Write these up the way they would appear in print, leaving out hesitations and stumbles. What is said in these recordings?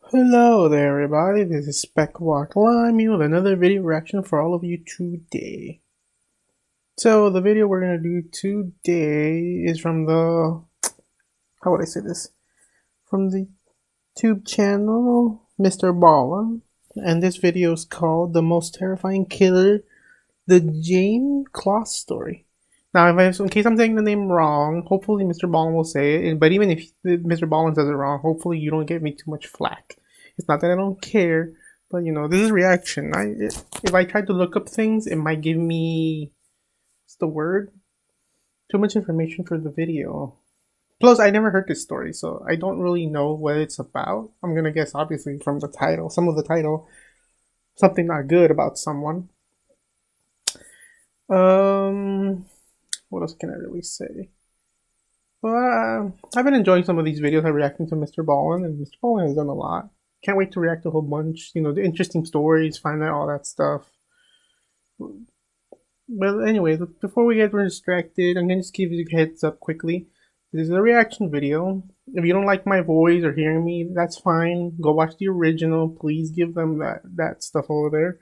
Hello there everybody, this is Speckblocklime here with another video reaction for all of you today. So the video we're going to do today is from the, how would I say this? From the YouTube channel MrBallen, and this video is called The Most Terrifying Killer, the Jayme Closs Story. Now, in case I'm saying the name wrong, hopefully MrBallen will say it, but even if MrBallen says it wrong, hopefully you don't give me too much flack. It's not that I don't care, but you know, this is reaction. If I try to look up things, it might give me, what's the word? Too much information for the video. Plus, I never heard this story, so I don't really know what it's about. I'm gonna guess, obviously, from the title, some of the title, something not good about someone. What else can I really say? Well, I've been enjoying some of these videos. I'm reacting to MrBallen, and MrBallen has done a lot. Can't wait to react to a whole bunch. You know, the interesting stories, find out all that stuff. But anyway, before we get distracted, I'm gonna just give you a heads up quickly. This is a reaction video. If you don't like my voice or hearing me, that's fine. Go watch the original. Please give them that stuff over there.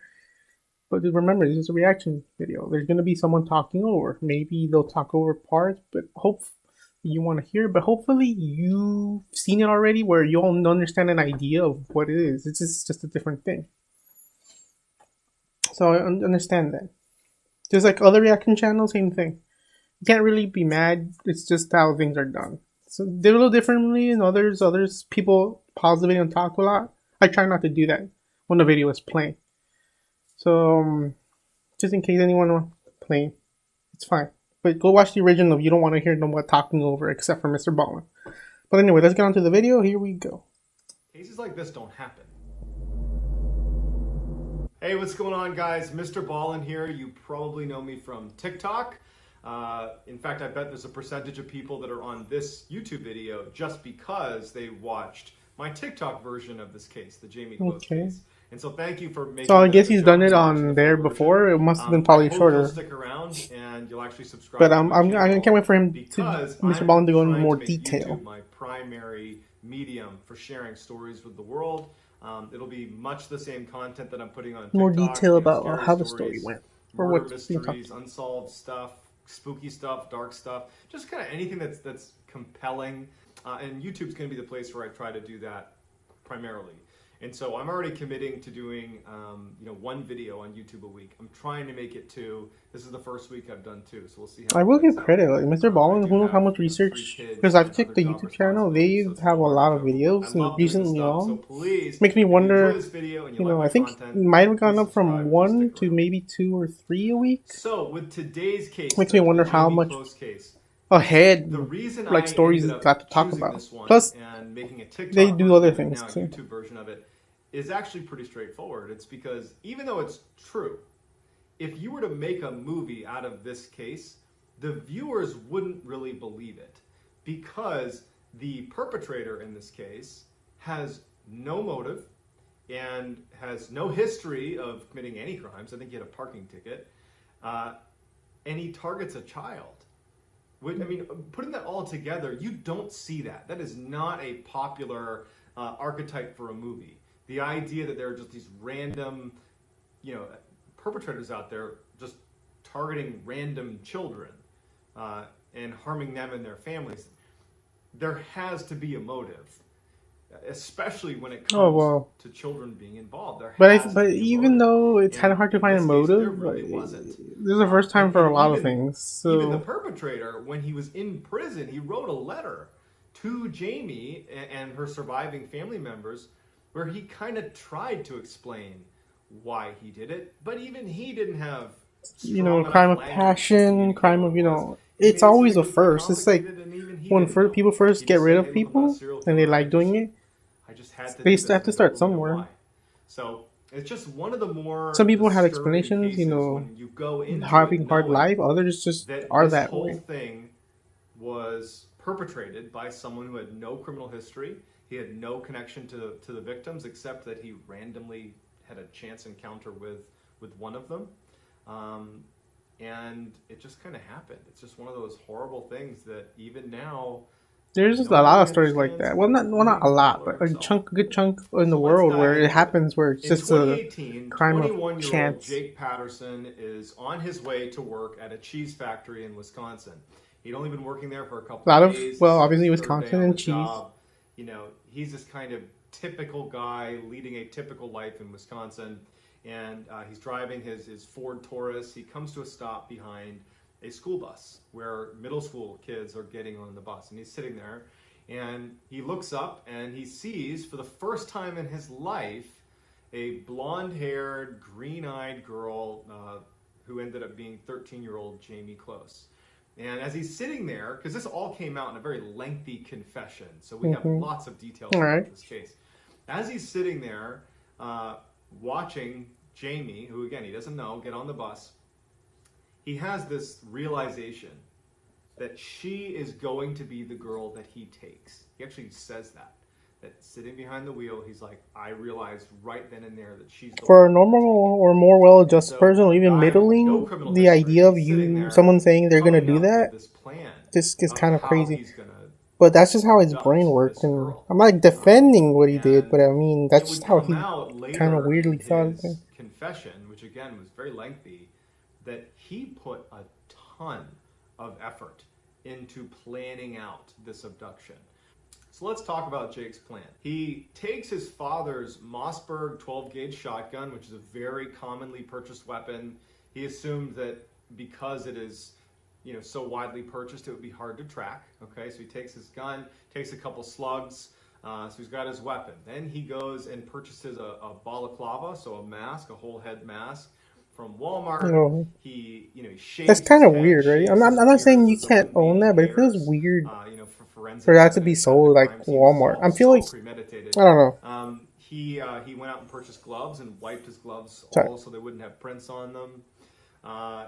But remember, this is a reaction video. There's gonna be someone talking over. Maybe they'll talk over parts, but hopefully you want to hear, but hopefully you've seen it already where you'll understand an idea of what it is. It's just a different thing. So I understand that. Just like other reaction channels, same thing. You can't really be mad. It's just how things are done. So they're a little differently in others. Others, people pause the video and talk a lot. I try not to do that when the video is playing. So just in case anyone playing, it's fine. But go watch the original if you don't want to hear no more talking over, except for MrBallen. But anyway, let's get on to the video. Here we go. Cases like this don't happen. Hey, what's going on, guys? MrBallen here. You probably know me from TikTok. In fact, I bet there's a percentage of people that are on this YouTube video just because they watched my TikTok version of this case, the Jayme Closs case. And so thank you for making. So I guess he's done it on there before. It must have been probably shorter. You'll stick around and you'll actually subscribe. But I can't wait for him to MrBallen to go into more detail. My primary medium for sharing stories with the world. It'll be much the same content that I'm putting on TikTok. More detail about how the story went, or what mysteries, unsolved stuff, spooky stuff, dark stuff, just kind of anything that's compelling. And YouTube's going to be the place where I try to do that primarily. And so I'm already committing to doing, one video on YouTube a week. I'm trying to make it 2. This is the first week I've done 2, so we'll see how. I will give credit, like MrBallen, who knows how much research, because I've checked the YouTube channel, they have a lot of videos, and recently on. Makes me wonder, I think it might have gone up from 1 to maybe 2 or 3 a week. So with today's case, makes me wonder how much ahead, like stories got to talk about. Plus, they do other things too. YouTube version of it is actually pretty straightforward. It's because even though it's true, if you were to make a movie out of this case, the viewers wouldn't really believe it because the perpetrator in this case has no motive and has no history of committing any crimes. I think he had a parking ticket, and he targets a child. I mean, putting that all together, you don't see that. That is not a popular archetype for a movie. The idea that there are just these random, perpetrators out there just targeting random children and harming them and their families. There has to be a motive, especially when it comes to children being involved. But even though it's kind of hard to find a motive, this is the first time for a lot of things. So even the perpetrator, when he was in prison, he wrote a letter to Jayme and her surviving family members where he kind of tried to explain why he did it, but even he didn't have crime of passion, crime of it's always a first. It's like when people first get rid of people and they like doing it, they have to start somewhere. So it's just one of the more. Some people have explanations, having hard life. Others just are that way. The whole thing was perpetrated by someone who had no criminal history. He had no connection to the victims except that he randomly had a chance encounter with one of them. And it just kind of happened. It's just one of those horrible things that even now There's just a lot of Nobody stories like understands that. it, Not a including lot, Hitler but a himself. good chunk in the So let's world where dive it into it. happens, where it's In just a 2018, crime of 21-year-old chance. Jake Patterson is on his way to work at a cheese factory in Wisconsin. He'd only been working there for a A couple lot of of, days. This well, is like obviously his third day Wisconsin on the and cheese. job. You know, he's this kind of typical guy leading a typical life in Wisconsin. And he's driving his Ford Taurus. He comes to a stop behind a school bus where middle school kids are getting on the bus. And he's sitting there and he looks up and he sees for the first time in his life a blonde-haired, green-eyed girl who ended up being 13-year-old Jayme Closs. And as he's sitting there, because this all came out in a very lengthy confession, so we have lots of details All about right. this case. As he's sitting there watching Jayme, who again he doesn't know, get on the bus, he has this realization that she is going to be the girl that he takes. He actually says that. That sitting behind the wheel, he's like, I realized right then and there that she's the For a one I'm normal gonna take. or more And well-adjusted so person, or a even guy with no middling, criminal the history, idea of he's sitting you, there someone saying they're gonna coming do up with that, this plan just is of kind of how crazy. he's gonna But that's just how his abduct brain works, this and girl. I'm not defending what he did, but And I mean it that's would just how come he out kind of later weirdly in thought of it. his confession, which again was very lengthy, that he put a ton of effort into planning out this abduction. So let's talk about Jake's plan. He takes his father's Mossberg 12-gauge shotgun, which is a very commonly purchased weapon. He assumed that because it is, so widely purchased, it would be hard to track. Okay, so he takes his gun, takes a couple slugs, so he's got his weapon. Then he goes and purchases a balaclava, so a mask, a whole head mask from You Walmart. know, He that's shaves his kind of head, weird, right? shaves his I'm not saying ears you that there can't wouldn't be own any that, but it feels hairs, weird for for forensic that to be evidence at the sold like crime scene. This is Walmart. all I feel so like premeditated. I don't know. He went out and purchased gloves and wiped his gloves Sorry. all so they wouldn't have prints on them.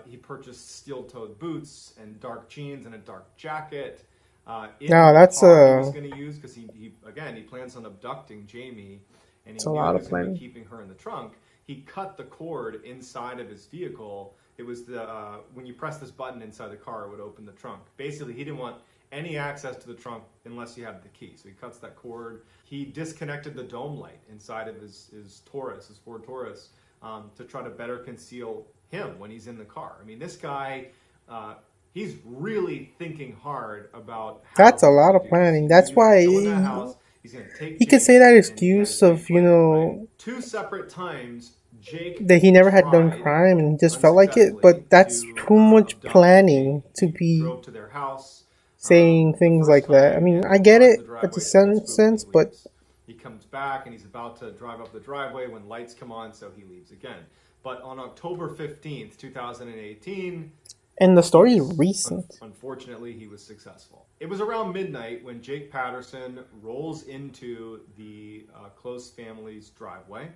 He purchased steel-toed boots and dark jeans and a dark jacket. In No, the that's car he was going to use, because he plans on abducting Jayme, and he a knew he lot of was going to be planning. keeping her in the trunk. He cut the cord inside of his vehicle. It was when you press this button inside the car, it would open the trunk. Basically, he didn't want any access to the trunk unless you had the key. So he cuts that cord. He disconnected the dome light inside of his Taurus, his Ford Taurus, to try to better conceal him when he's in the car. I mean, this guy, he's really thinking hard about how That's a he's lot going of to do this. planning. That's He's going why to go in that house. He's going to take he could say that Jayme, and he had excuse a big of, plan, right? Two separate times, Jake that he never had done tried crime and he just felt like it, unsuccessfully but that's to too much abduct planning Jayme. to He be drove to their house saying the things first like that. I time, mean, and I he get parks in it the at the driveway, so it's spooked, and sense, he but leaves. He comes back and he's about to drive up the driveway when lights come on, so he leaves again. But on October 15th, 2018, and the story is recent. unfortunately, he was successful. It was around midnight when Jake Patterson rolls into the Close family's driveway.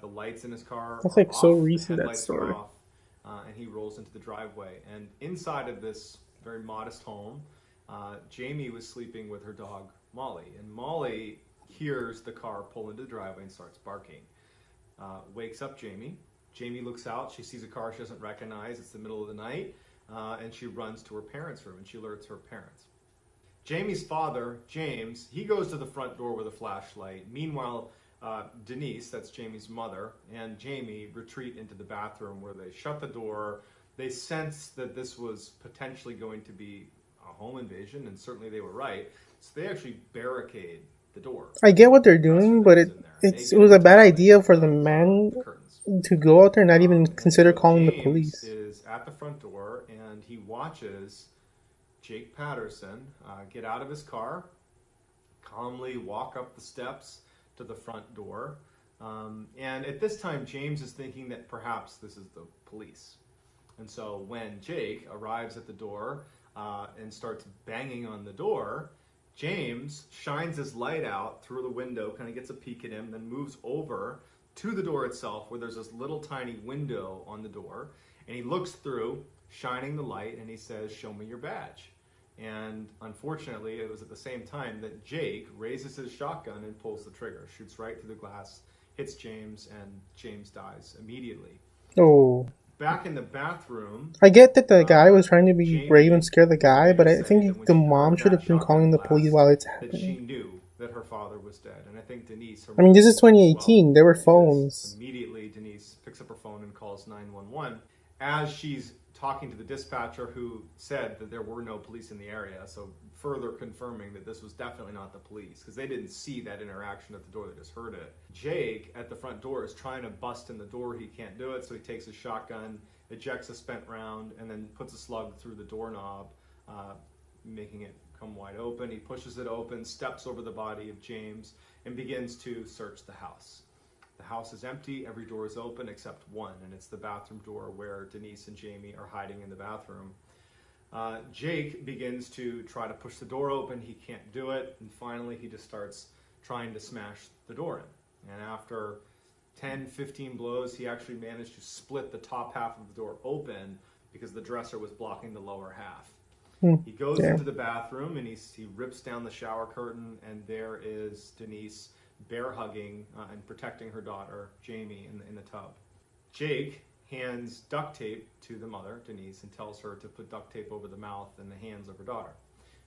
The lights in his car That's are like so off, the recent, that headlights are story. off, and he rolls into the driveway. And inside of this very modest home, Jayme was sleeping with her dog, Molly. And Molly hears the car pull into the driveway and starts barking. Wakes up Jayme. Jayme looks out. She sees a car she doesn't recognize. It's the middle of the night. And she runs to her parents' room and she alerts her parents. Jayme's father, James, he goes to the front door with a flashlight. Meanwhile, Denise, that's Jayme's mother, and Jayme retreat into the bathroom where they shut the door. They sense that this was potentially going to be a home invasion, and certainly they were right. So they actually barricade the door. I get what they're doing, but it was a bad idea for the man to go out there and not even consider calling the police. James is at the front door and he watches Jake Patterson get out of his car, calmly walk up the steps to the front door. And at this time, James is thinking that perhaps this is the police. And so when Jake arrives at the door and starts banging on the door, James shines his light out through the window, kind of gets a peek at him, then moves over to the door itself where there's this little tiny window on the door. And he looks through, shining the light, and he says, "Show me your badge." And unfortunately, it was at the same time that Jake raises his shotgun and pulls the trigger, shoots right through the glass, hits James, and James dies immediately. Oh. Back in the bathroom, I get that the guy was trying to be brave and Jayme scare the would guy, later but I say that think when the she mom heard should that have been shotgun calling the police blast, while it's that she happening. knew that her father was dead. And I think Denise, her I mean, mother, this is knew that as well. 2018. There were Because phones. immediately Denise picks up her phone and calls 911. As she's talking to the dispatcher who said that there were no police in the area, so further confirming that this was definitely not the police, because they didn't see that interaction at the door, they just heard it. Jake at the front door is trying to bust in the door. He can't do it, so he takes his shotgun, ejects a spent round, and then puts a slug through the doorknob, making it come wide open. He pushes it open, steps over the body of James, and begins to search the house. The house is empty, every door is open except one, and it's the bathroom door where Denise and Jayme are hiding in the bathroom. Jake begins to try to push the door open. He can't do it, and finally he just starts trying to smash the door in. And after 10, 15 blows, he actually managed to split the top half of the door open because the dresser was blocking the lower half. He goes into the bathroom and he rips down the shower curtain, and there is Denise bear hugging and protecting her daughter, Jayme, in the tub. Jake hands duct tape to the mother, Denise, and tells her to put duct tape over the mouth and the hands of her daughter.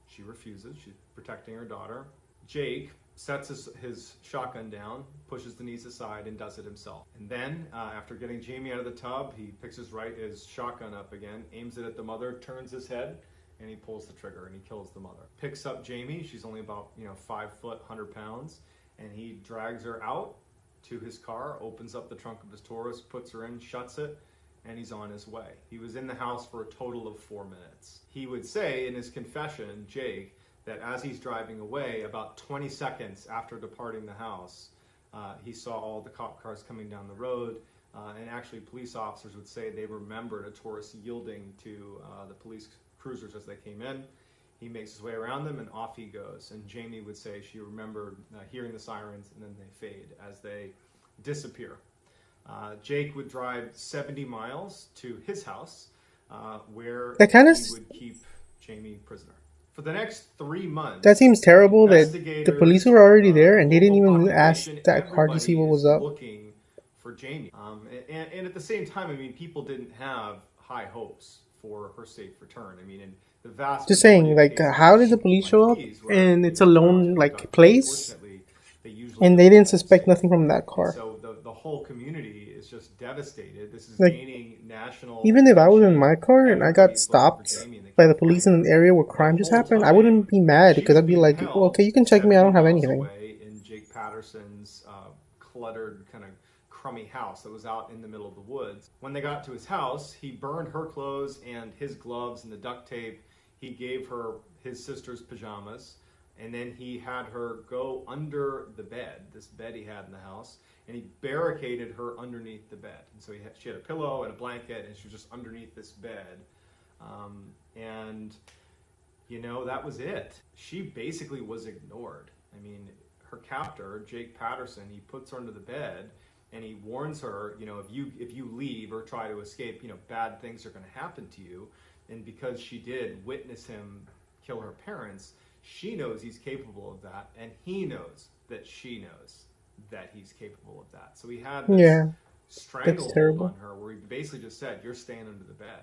She refuses. She's protecting her daughter. Jake sets his shotgun down, pushes Denise aside, and does it himself. And then, after getting Jayme out of the tub, he picks his shotgun up again, aims it at the mother, turns his head, and he pulls the trigger and he kills the mother. Picks up Jayme. She's only about 5 foot, 100 pounds, and he drags her out to his car, opens up the trunk of his Taurus, puts her in, shuts it, and he's on his way. He was in the house for a total of 4 minutes. He would say in his confession, Jake, that as he's driving away, about 20 seconds after departing the house, he saw all the cop cars coming down the road, and actually police officers would say they remembered a Taurus yielding to the police cruisers as they came in. He makes his way around them and off he goes. And Jayme would say she remembered hearing the sirens, and then they fade as they disappear. Jake would drive 70 miles to his house where he would keep Jayme prisoner. For the next 3 months, that seems terrible that the police were already there and they didn't even ask that car to see what was up. Looking for Jayme. And at the same time, I mean, people didn't have high hopes for her safe return. I mean, in the vast just saying, like, how did the police show up and it's a lone place, and they didn't suspect nothing from that car? So the whole community is just devastated. This is gaining national. Even if I was in my car and I got stopped by the police in an area where crime just happened, I wouldn't be mad because I'd be like, well, okay, you can check me, I don't have anything. In Jake Patterson's cluttered, kind of crummy house that was out in the middle of the woods. When they got to his house, he burned her clothes and his gloves and the duct tape. He gave her his sister's pajamas, and then he had her go under the bed, this bed he had in the house, and he barricaded her underneath the bed. And so she had a pillow and a blanket, and she was just underneath this bed. And, that was it. She basically was ignored. I mean, her captor, Jake Patterson, he puts her under the bed, and he warns her, if you leave or try to escape, bad things are going to happen to you. And because she did witness him kill her parents, she knows he's capable of that, and he knows that she knows that he's capable of that. So he had this stranglehold on her where he basically just said, you're staying under the bed,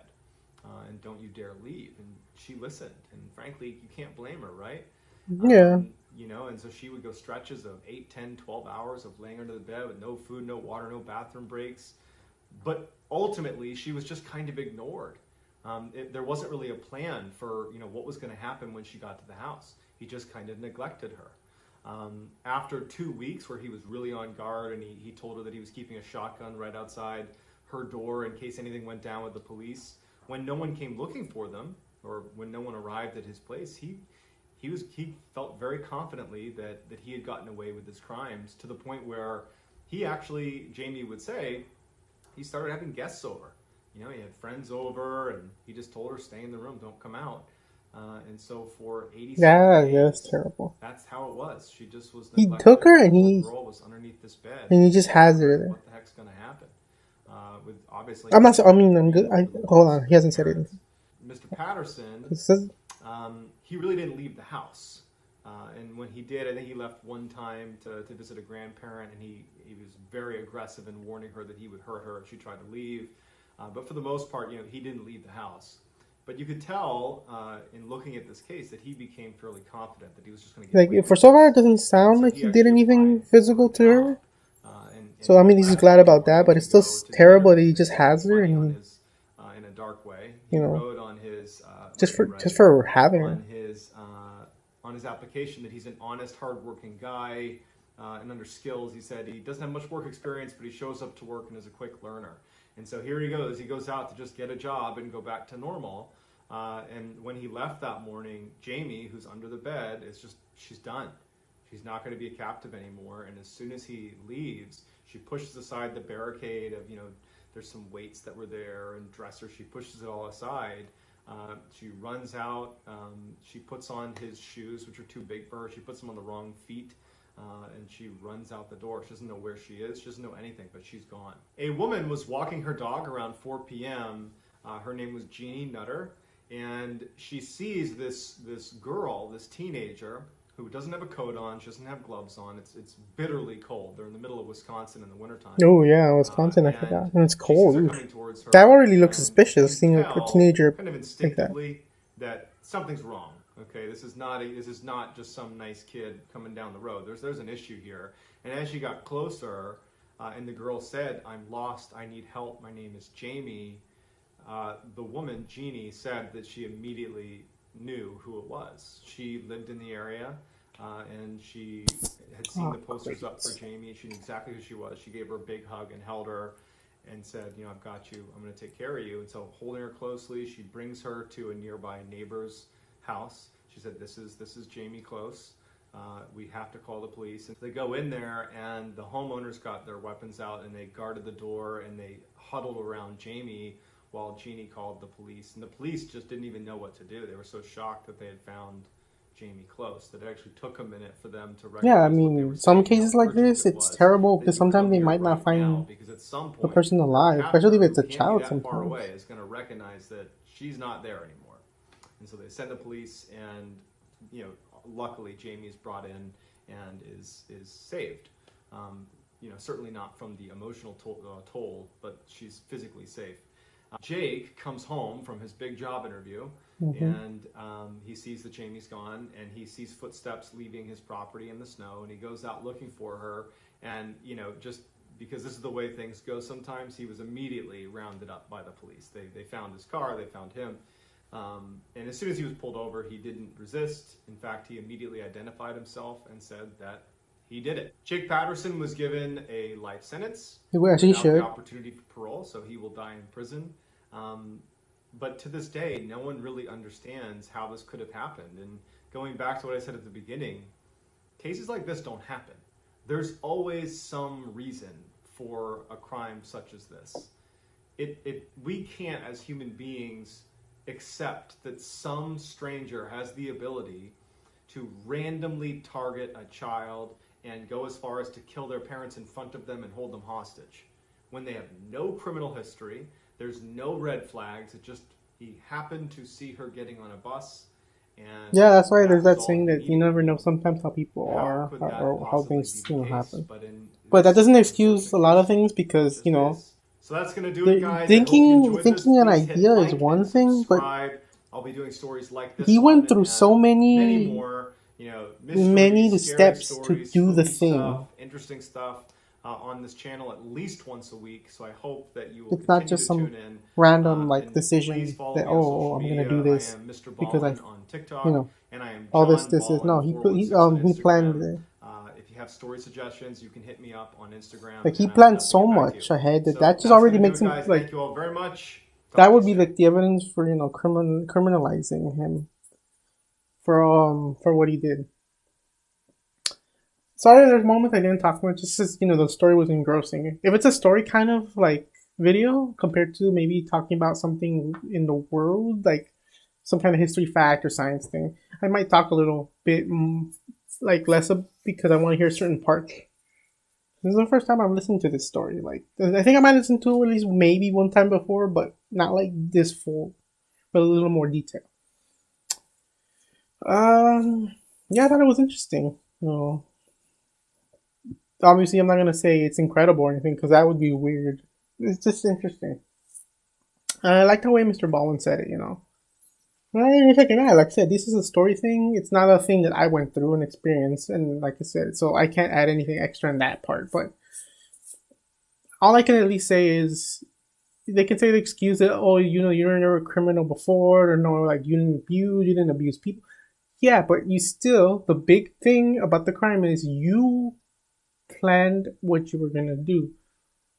and don't you dare leave. And she listened, and frankly, you can't blame her, right? Yeah. And so she would go stretches of 8, 10, 12 hours of laying under the bed with no food, no water, no bathroom breaks. But ultimately, she was just kind of ignored. There wasn't really a plan for what was going to happen when she got to the house. He just kind of neglected her. After 2 weeks where he was really on guard, and he told her that he was keeping a shotgun right outside her door in case anything went down with the police, when no one came looking for them, or when no one arrived at his place, he felt very confidently that he had gotten away with his crimes, to the point where he actually, Jayme would say, he started having guests over. He had friends over, and he just told her, stay in the room, don't come out. And so for 87 days, that's terrible. That's how it was. She just was neglected. He took her, and the girl was underneath this bed, and he just has her there. What the heck's going to happen? With obviously, I'm not. I mean, I'm good. Hold on. He hasn't said anything. Mr. Patterson, he really didn't leave the house. And when he did, I think he left one time to visit a grandparent, and he was very aggressive in warning her that he would hurt her if she tried to leave. But for the most part, he didn't leave the house. But you could tell in looking at this case that he became fairly confident that he was just going to get away Like, for with so far, it this. doesn't And sound so like he he did actually anything applied for physical a to her. job So, I in mean, he's glad Quebec about in that, order but to it's still go to terrible dinner that he and just spend has her money on and, his in a dark way. He you know, wrote on his just let me for write having her. on his application that he's an honest, hardworking guy. And under skills, he said he doesn't have much work experience, but he shows up to work and is a quick learner. And so here he goes. He goes out to just get a job and go back to normal. And when he left that morning, Jayme, who's under the bed, she's done. She's not going to be a captive anymore. And as soon as he leaves, she pushes aside the barricade of, there's some weights that were there and dressers. She pushes it all aside. She runs out. She puts on his shoes, which are too big for her. She puts them on the wrong feet. And she runs out the door. She doesn't know where she is. She doesn't know anything, but she's gone. A woman was walking her dog around 4 p.m. Her name was Jeannie Nutter, and she sees this girl, this teenager, who doesn't have a coat on. She doesn't have gloves on. It's bitterly cold. They're in the middle of Wisconsin in the wintertime. Oh, yeah, Wisconsin, I And forgot. And it's she sees her cold. coming towards her. That already looks and suspicious, you seeing a tell, teenager kind of like that. instinctively, that something's wrong. Okay, this is not just some nice kid coming down the road. There's an issue here. And as she got closer, and the girl said, "I'm lost. I need help. My name is Jayme." The woman, Jeannie, said that she immediately knew who it was. She lived in the area, and she had seen the posters up for Jayme. She knew exactly who she was. She gave her a big hug and held her and said, "I've got you. I'm going to take care of you." And so holding her closely, she brings her to a nearby neighbor's house. She said, this is Jayme Closs. We have to call the police. And they go in there, and the homeowners got their weapons out, and they guarded the door, and they huddled around Jayme while Jeannie called the police. And the police just didn't even know what to do. They were so shocked that they had found Jayme Closs that it actually took a minute for them to recognize. Yeah, I what they were mean, some saying, cases how like urgent this, it it's was terrible that because you sometimes come they here might not right now, find because at some the point person her alive, especially if captor, it's a who can't be child that far sometimes. away, is going to recognize that she's not there anymore. And so they send the police, and luckily Jayme is brought in and is saved. Certainly not from the emotional toll, but she's physically safe. Jake comes home from his big job interview, and he sees that Jayme's gone, and he sees footsteps leaving his property in the snow, and he goes out looking for her. And just because this is the way things go sometimes, he was immediately rounded up by the police. They found his car, they found him. And as soon as he was pulled over, he didn't resist. In fact, he immediately identified himself and said that he did it. Jake Patterson was given a life sentence Well, he without should. the opportunity for parole, so he will die in prison. But to this day, no one really understands how this could have happened. And going back to what I said at the beginning, cases like this don't happen. There's always some reason for a crime such as this. We can't, as human beings, accept that some stranger has the ability to randomly target a child and go as far as to kill their parents in front of them and hold them hostage when they have no criminal history. There's no red flags. He happened to see her getting on a bus, and Yeah, that's why there's that was all saying he that you needed. never know sometimes how people How are could that or how possibly things be the case? happen. But in But that this doesn't excuse a unfortunate lot of case, things because just is. So that's going to do it, guys. I hope you thinking enjoyed this. an Please hit idea is like one and thing, but subscribe. I'll be doing stories like this he one went through and so many more, many mysteries, scary steps to stories, do the spooky thing. stuff, interesting stuff on this channel at least once a week. So I hope that you will It's not continue just to some tune in. random And decision please follow that me on social I'm gonna media. do I this am Mr. because Ballen on TikTok, you know and I am all John this is no Ballen he 416 on he planned Instagram. it. If you have story suggestions, you can hit me up on Instagram. Like he and I will planned definitely so get back to much you. ahead that So that just that's already gonna do makes it, him guys. like Thank you all very much. Talk that to would you be soon. like the evidence for criminalizing him for what he did. Sorry, there's moments I didn't talk much. Just as the story was engrossing. If it's a story kind of like video compared to maybe talking about something in the world, like some kind of history fact or science thing, I might talk a little bit like less because I want to hear certain parts. This is the first time I'm listening to this story. Like I think I might listen to it at least maybe one time before, but not like this full, but a little more detail. Yeah, I thought it was interesting. Obviously, I'm not gonna say it's incredible or anything because that would be weird. It's just interesting. I like the way MrBallen said it, you know. It's like, yeah, like I said, this is a story thing. It's not a thing that I went through and experienced, and like I said, so I can't add anything extra in that part. But all I can at least say is they can say the excuse that, oh, you know, you were never a criminal before, or no, like you didn't abuse people. Yeah, but you still, the big thing about the crime is you planned what you were gonna do.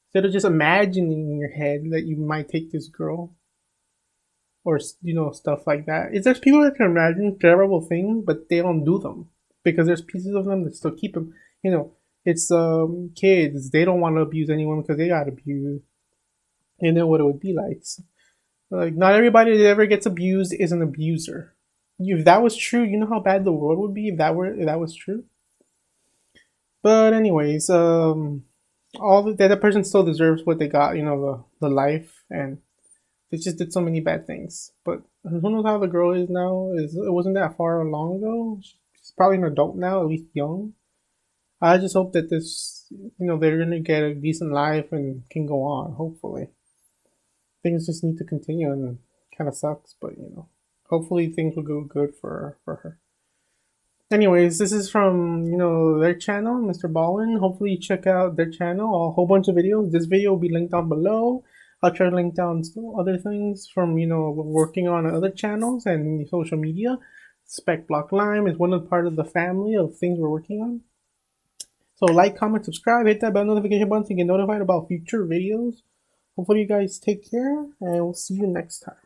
Instead of just imagining in your head that you might take this girl or, you know, stuff like that. Is there's people that can imagine terrible things, but they don't do them because there's pieces of them that still keep them. You know, it's kids. They don't want to abuse anyone because they got abused. You know what it would be like. Like, not everybody that ever gets abused is an abuser. If that was true, you know how bad the world would be if that was true. But anyways, that person still deserves what they got. You know, the life, and they just did so many bad things. But who knows how the girl is now? It wasn't that far long ago. She's probably an adult now, at least young. I just hope that this, you know, they're gonna get a decent life and can go on. Hopefully, things just need to continue, and kind of sucks, but you know, hopefully things will go good for her. Anyways, this is from, you know, their channel, MrBallen. Hopefully you check out their channel, a whole bunch of videos. This video will be linked down below. I'll try to link down some other things from, you know, working on other channels and social media. Speckblocklime is one of part of the family of things we're working on. So like, comment, subscribe, hit that bell notification button to get notified about future videos. Hopefully you guys take care, and we'll see you next time.